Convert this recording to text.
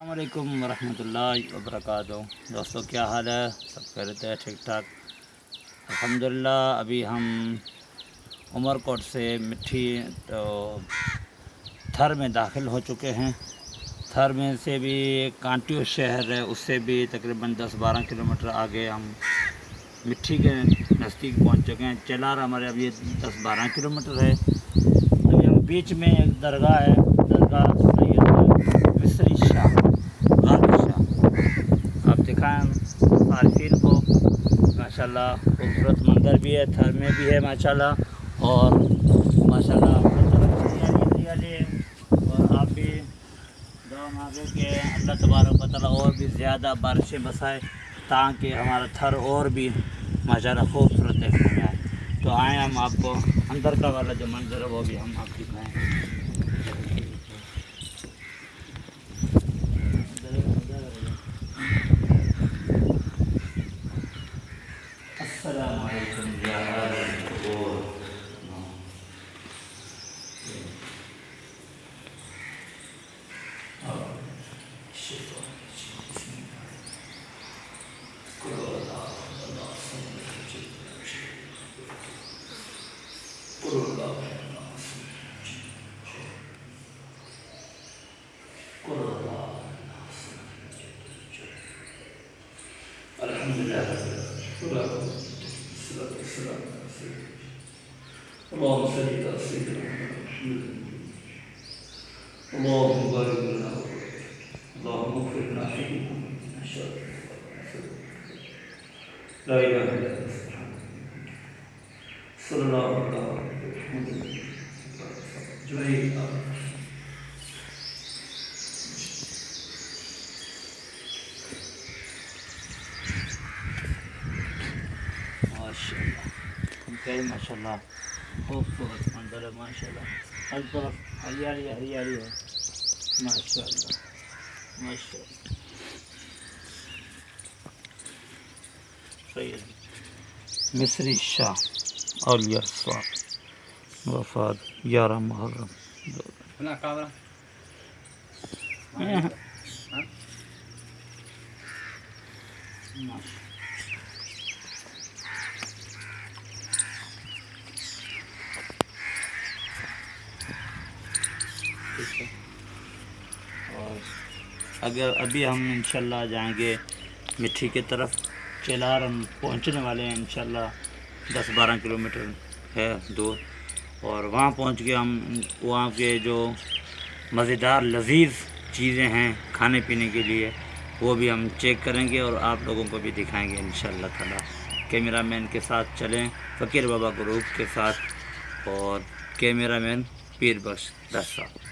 السلام علیکم ورحمۃ اللہ وبرکاتہ۔ دوستوں کیا حال ہے؟ سب خیریت ہے؟ ٹھیک ٹھاک الحمدللہ۔ ابھی ہم عمر کوٹ سے مٹھی تھر میں داخل ہو چکے ہیں۔ تھر میں سے بھی کانٹیو شہر ہے، اس سے بھی تقریباً 10-12 کلومیٹر آگے ہم مٹھی کے نزدیک پہنچ چکے ہیں۔ چلار ہمارے ابھی 10-12 کلومیٹر ہے۔ ابھی ہم بیچ میں ایک درگاہ ہے، درگاہ سید مصری شاہ غالب شاہ، آپ دکھائیں عارفین کو۔ ماشاءاللہ خوبصورت منظر بھی ہے، تھر میں بھی ہے ماشاءاللہ، اور ماشاءاللہ ہر طرف ہریالی ہے۔ اور آپ بھی دعا مانگے کہ اللہ تبارک و تعالیٰ اور بھی زیادہ بارشیں برسائے تاکہ ہمارا تھر اور بھی ماشاءاللہ خوبصورت دیکھنے میں آئے۔ تو آئیں ہم آپ کو اندر کا والا جو منظر ہے وہ بھی ہم آپ دکھائیں۔ السلام علیکم یا اہل القبور۔ اللهم صل على سيدنا محمد، اللهم بارك لنا، اللهم اغفر لنا لا اله الا انت صلی اللہ علیہ وسلم۔ ماشاء اللہ خوبصورت منظر ہے ماشاءاللہ، ہر طرف ہریالی ہریالی ہے ماشاءاللہ ماشاءاللہ۔ سید مصری شاہ اولیاء صاحب وفات 11 محرم۔ اور اگر ابھی ہم انشاءاللہ جائیں گے مٹھی کی طرف، چلار ہم پہنچنے والے ہیں انشاءاللہ، 10-12 کلومیٹر ہے دور، اور وہاں پہنچ کے ہم وہاں کے جو مزیدار لذیذ چیزیں ہیں کھانے پینے کے لیے وہ بھی ہم چیک کریں گے اور آپ لوگوں کو بھی دکھائیں گے انشاءاللہ تعالیٰ۔ کیمرہ مین کے ساتھ چلیں، فقیر بابا گروپ کے ساتھ، اور کیمرہ مین پیر بخش 10 صاحب۔